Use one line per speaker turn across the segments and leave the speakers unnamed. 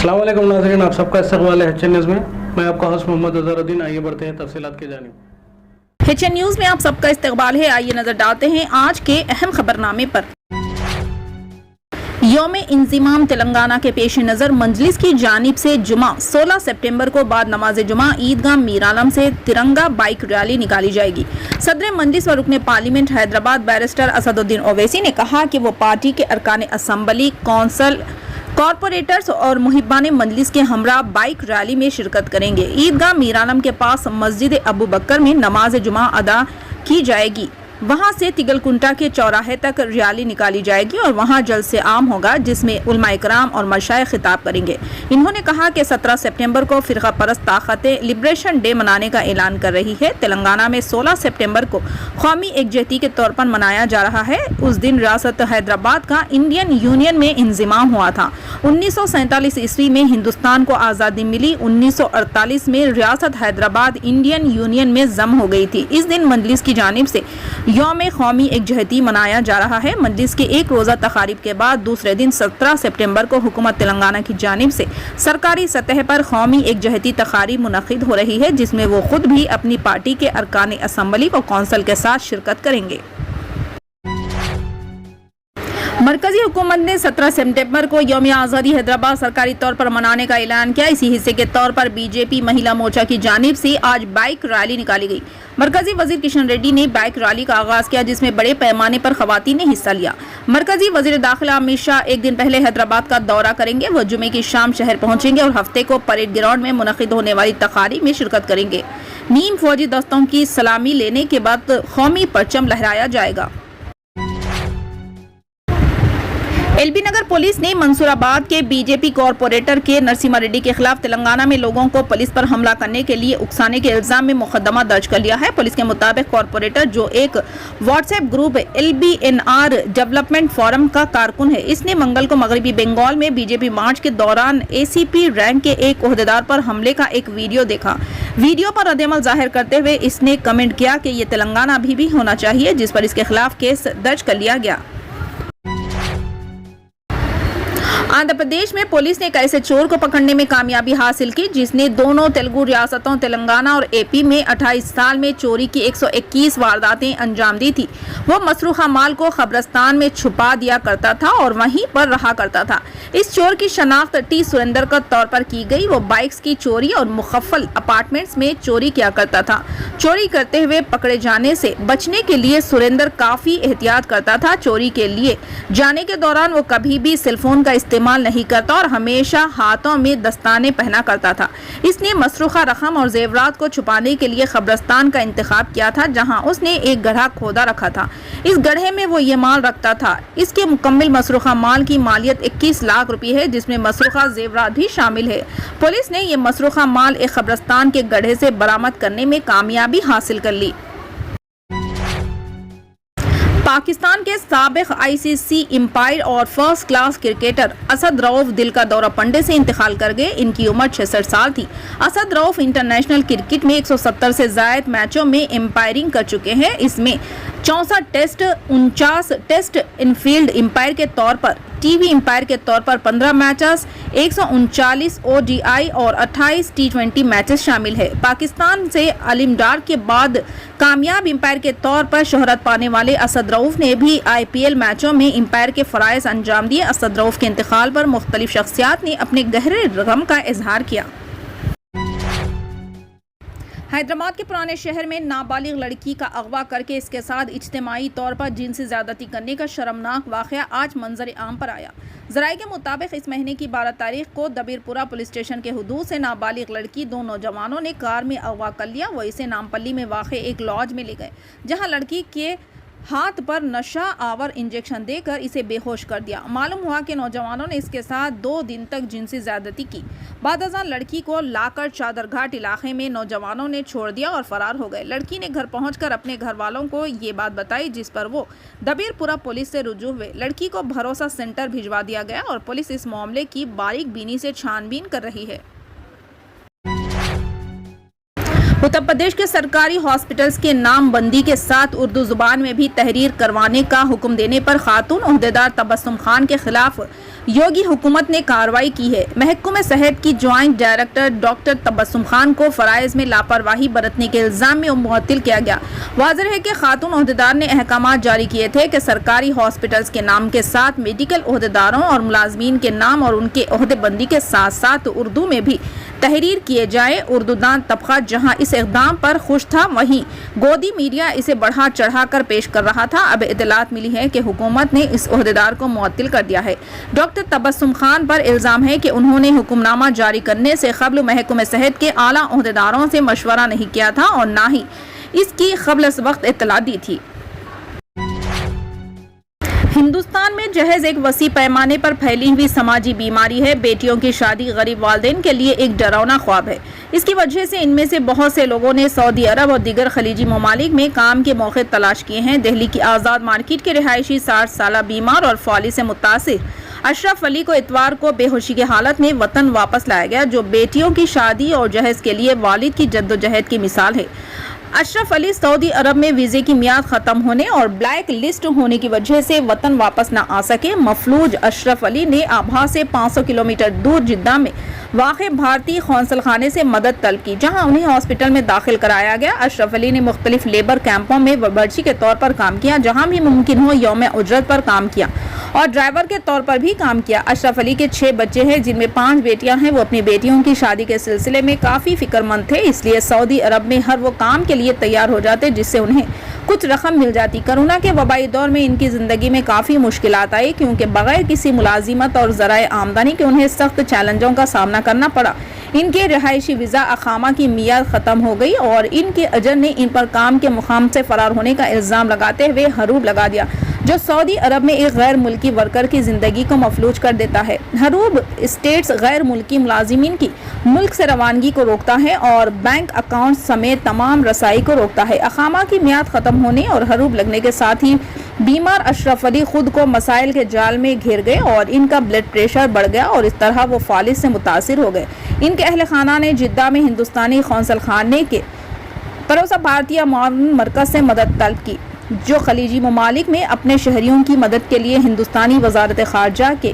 अस्सलाम वालेकुम नाज़रीन, आप सबका इस्तकबाल है एचएन न्यूज़ में। मैं आपका होस्ट मोहम्मद अज़हरुद्दीन। आइए बढ़ते हैं तफसीलात की जानिब।
एचएन न्यूज़ में आप सबका इस्तकबाल है। आइए नजर डालते हैं आज के अहम खबरनामे पर। यौम इंज़िमाम तेलंगाना के पेश नज़र मजलिस की जानिब से जुमा 16 सितंबर को बाद नमाज जुमा ईदगाह मीरालम से तिरंगा बाइक रैली निकाली जाएगी। सदर मजलिस व रुकन पार्लियामेंट हैदराबाद बैरिस्टर असदुद्दीन ओवैसी ने कहा कि वो पार्टी के अरकान असम्बली, कौंसल, कॉरपोरेटर्स और मुहिब्बान मजलिस के हमरा बाइक रैली में शिरकत करेंगे। ईदगाह मीरालम के पास मस्जिद अबू बकर में नमाज जुमा अदा की जाएगी। वहां से तिगलकुंटा के चौराहे तक रैली निकाली जाएगी और वहां जलसे आम होगा जिसमें उलमाए कराम और मशाइख खिताब करेंगे। इन्होंने कहा कि 17 सितंबर को फिरका परस्त ताकतें लिबरेशन डे मनाने का ऐलान कर रही है। तेलंगाना में 16 सितंबर को कौमी एकजहती के तौर पर मनाया जा रहा है। उस दिन रियासत हैदराबाद का इंडियन यूनियन में इंजिमाम हुआ था। 1947 ईस्वी में हिंदुस्तान को आज़ादी मिली। 1948 में रियासत हैदराबाद इंडियन यूनियन में जम हो गई थी। इस दिन मजलिस की जानिब से यौम कौमी एकजहती मनाया जा रहा है। मजलिस के एक रोज़ा तकारीब के बाद दूसरे दिन 17 सितंबर को हुकूमत तेलंगाना की जानिब से सरकारी सतह पर कौमी एकजहती तकारीब मुनक़िद हो रही है, जिसमें वो खुद भी अपनी पार्टी के अरकान असम्बली व कौंसल के साथ शिरकत करेंगे। मरकजी हुकूमत ने 17 सितंबर को यौम आज़ादी हैदराबाद सरकारी तौर पर मनाने का ऐलान किया। इसी हिस्से के तौर पर बीजेपी महिला मोर्चा की जानिब से आज बाइक रैली निकाली गई। मरकजी वजीर किशन रेड्डी ने बाइक रैली का आगाज किया, जिसमें बड़े पैमाने पर खवातीन ने हिस्सा लिया। मरकजी वजीर दाखिला अमित शाह एक दिन पहले हैदराबाद का दौरा करेंगे। वह जुमे की शाम शहर पहुंचेंगे और हफ्ते को परेड ग्राउंड में मुनक़िद होने वाली तकारीब में शिरकत करेंगे। नीम फौजी दस्तों की सलामी लेने के बाद कौमी परचम लहराया जाएगा। एलबी नगर पुलिस ने मंसूराबाद के बीजेपी कॉरपोरेटर के नरसिम्हा रेड्डी के खिलाफ तेलंगाना में लोगों को पुलिस पर हमला करने के लिए उकसाने के इल्जाम में मुकदमा दर्ज कर लिया है। पुलिस के मुताबिक कॉरपोरेटर, जो एक WhatsApp group LBNR development forum का कारकुन है, इसने मंगल को मगरबी बंगाल में बीजेपी मार्च के दौरान ACP रैंक के एक ओहदेदार पर हमले का एक वीडियो देखा। वीडियो पर रद्द-ए-अमल जाहिर करते हुए इसने कमेंट किया कि ये तेलंगाना अभी भी होना चाहिए, जिस पर इसके खिलाफ केस दर्ज कर लिया गया। आंध्र प्रदेश में पुलिस ने एक ऐसे चोर को पकड़ने में कामयाबी हासिल की जिसने दोनों तेलुगु रियासतों तेलंगाना और AP में 28 साल में चोरी की 121 वारदातें अंजाम दी थी। वो मसरूखा माल को कब्रिस्तान में छुपा दिया करता था और वहीं पर रहा करता था। इस चोर की शनाख्त T सुरेंद्र के तौर पर की गई। वो बाइक्स की चोरी और मुखफ़्फ़ल अपार्टमेंट्स में चोरी किया करता था। चोरी करते हुए पकड़े जाने से बचने के लिए सुरेंद्र काफी एहतियात करता था। चोरी के लिए जाने के दौरान वो कभी भी सेलफोन का इस्तेमाल नहीं करता और हमेशा हाथों में दस्ताने पहना करता था। इसने मसरूखा रकम और जेवरात को छुपाने के लिए कब्रिस्तान का इंतखाब किया था, जहां उसने एक गड्ढा खोदा रखा था। इस गड्ढे में वो ये माल रखता था। इसके मुकम्मल मसरूखा माल की मालियत 21 लाख रुपए है, जिसमें मसरूखा जेवरात भी शामिल है। पुलिस ने ये मसरूखा माल एक कब्रिस्तान के गड्ढे से बरामद करने में कामयाबी हासिल कर ली। पाकिस्तान के साबिक ICC एम्पायर और first class cricketer Asad Rauf दिल का दौरा पड़ने से इंतकाल कर गए। इनकी उम्र 66 साल थी। असद रऊफ इंटरनेशनल क्रिकेट में 170 से ज्यादा मैचों में एम्पायरिंग कर चुके हैं। इसमें 64 टेस्ट, 49 टेस्ट इनफील्ड एम्पायर के तौर पर, टीवी एम्पायर के तौर पर 15 मैचेस, 139 ODI और 28 T20 मैचेस शामिल है। पाकिस्तान से अलीम डार के बाद कामयाब एम्पायर के तौर पर शोहरत पाने वाले असद रऊफ ने भी IPL मैचों में एम्पायर के फ़राइज़ अंजाम दिए। असद रऊफ के इंतकाल पर मुख्तलिफ शख्सियात ने अपने गहरे गम का इजहार किया। हैदराबाद के पुराने शहर में नाबालिग लड़की का अगवा करके इसके साथ इज्तिमाई तौर पर जिनसी ज़्यादती करने का शर्मनाक वाक़या आज मंजर आम पर आया। ज़राए के मुताबिक इस महीने की 12 तारीख को दबीरपुरा पुलिस स्टेशन के हुदूद से नाबालिग लड़की दो नौजवानों ने कार में अगवा कर लिया। वो इसे नामपल्ली में वाक़ एक लॉज में ले गए, जहाँ लड़की के हाथ पर नशा आवर इंजेक्शन देकर इसे बेहोश कर दिया। मालूम हुआ कि नौजवानों ने इसके साथ 2 दिन तक जिनसी ज़्यादती की। बादअज़ान लड़की को लाकर चादरघाट इलाके में नौजवानों ने छोड़ दिया और फरार हो गए। लड़की ने घर पहुंचकर अपने घर वालों को ये बात बताई, जिस पर वो दबीरपुरा पुलिस से रुजू हुए। लड़की को भरोसा सेंटर भिजवा दिया गया और पुलिस इस मामले की बारीक बीनी से छानबीन कर रही है। उत्तर प्रदेश के सरकारी हॉस्पिटल्स के नामबंदी के साथ उर्दू जुबान में भी तहरीर करवाने का हुक्म देने पर खातून ओहदेदार तबस्सुम खान के खिलाफ योगी हुकूमत ने कार्रवाई की है। महकमे सेहत की joint director doctor Tabassum Khan को फराइज में लापरवाही बरतने के इल्जाम में मुअत्तल किया गया। वाज़ेह है कि खातून ओहदेदार ने अहकाम जारी किए थे कि सरकारी हॉस्पिटल्स के नाम के साथ मेडिकल ओहदेदारों और मुलाजमीन के नाम और उनके ओहदेबंदी के साथ साथ उर्दू में भी तहरीर किए जाए। उर्दूदान तबका जहां इस इक़दाम पर खुश था, वहीं गोदी मीडिया इसे बढ़ा चढ़ा कर पेश कर रहा था। अब इतलात मिली है कि हुकूमत ने इस ओहदेदार को मुअत्तल कर दिया है। डॉक्टर तबस्सुम खान पर इल्ज़ाम है कि उन्होंने हुक्मनामा जारी करने से क़ब्ल महकमे सेहत के आला ओहदेदारों से मशवरा नहीं किया था और ना ही इसकी क़ब्ल इस वक्त इत्तला दी थी। हिंदुस्तान में जहेज एक वसी पैमाने पर फैली हुई समाजी बीमारी है। बेटियों की शादी गरीब वालिदैन के लिए एक डरावना ख्वाब है। इसकी वजह से इनमें से बहुत से लोगों ने सऊदी अरब और दीगर खलीजी ममालिक में काम के मौके तलाश किए हैं। दिल्ली की आज़ाद मार्केट के रिहायशी 60 साला बीमार और फौली से मुतासिर अशरफ अली को इतवार को बेहोशी की हालत में वतन वापस लाया गया, जो बेटियों की शादी और जहेज के लिए वालिद की जद्दोजहद की मिसाल है। अशरफ अली सऊदी अरब में वीज़े की मियाद ख़त्म होने और ब्लैक लिस्ट होने की वजह से वतन वापस न आ सके। मफलूज अशरफ अली ने आभा से 500 किलोमीटर दूर जिद्दा में वाक़ भारतीय कौंसल खाने से मदद तलब की, जहां उन्हें हॉस्पिटल में दाखिल कराया गया। अशरफ अली ने मुख्तलिफ लेबर कैंपों में बर्ची के तौर पर काम किया, जहां भी मुमकिन हो यौम उजरत पर काम किया और ड्राइवर के तौर पर भी काम किया। अशरफ अली के 6 बच्चे हैं, जिनमें 5 बेटियां हैं। वो अपनी बेटियों की शादी के सिलसिले में काफ़ी फिक्रमंद थे, इसलिए सऊदी अरब में हर वो काम के लिए तैयार हो जाते जिससे उन्हें कुछ रकम मिल जाती। कोरोना के वबाई दौर में इनकी ज़िंदगी में काफ़ी मुश्किलात आई, क्योंकि बगैर किसी मुलाजिमत और ज़राए आमदनी के उन्हें सख्त चैलेंजों का सामना करना पड़ा। इनके रहायशी वीज़ा अकामा की मियाद ख़त्म हो गई और इनके अजर ने इन पर काम के मुकाम से फ़रार होने का इल्ज़ाम लगाते हुए हरूब लगा दिया, जो सऊदी अरब में एक गैर मुल्की वर्कर की ज़िंदगी को मफलूज कर देता है। हरूब स्टेट्स गैर मुल्की मुलाजिमीन की मुल्क से रवानगी को रोकता है और बैंक अकाउंट समेत तमाम रसाई को रोकता है। अकामा की मियाद ख़त्म होने और हरूब लगने के साथ ही बीमार अशरफ अली खुद को मसाइल के जाल में घिर गए और इनका ब्लड प्रेशर बढ़ गया और इस तरह वो फालिज से मुतासिर हो गए। इनके अहल खाना ने जिद्दा में हिंदुस्तानी कौंसल खाने के परोसा भारतीय माउन मरकज़ से मदद तलब की, जो खलीजी ममालिक में अपने शहरियों की मदद के लिए हिंदुस्तानी वजारत खारजा के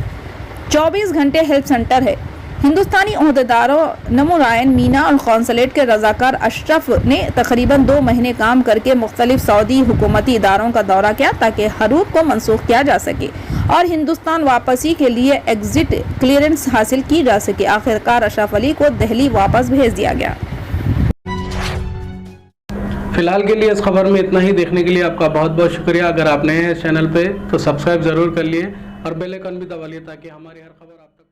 24 घंटे हेल्प सेंटर है। हिंदुस्तानी ओहदेदारों नमुरायन मीना और कौंसलेट के रजाकार अशरफ ने तकरीबन 2 महीने काम करके मुख्तलिफ सऊदी हुकूमती इदारों का दौरा किया, ताकि हरूब को मनसूख किया जा सके और हिंदुस्तान वापसी के लिए एग्जिट क्लियरेंस हासिल की जा सके। आखिरकार अशरफ अली को दिल्ली वापस भेज दिया गया।
फिलहाल के लिए इस खबर में इतना ही। देखने के लिए आपका बहुत बहुत शुक्रिया। अगर आप नए हैं इस चैनल पे तो सब्सक्राइब ज़रूर कर लिए और बेल आइकन भी दबा लिए, ताकि हमारी हर खबर आप तक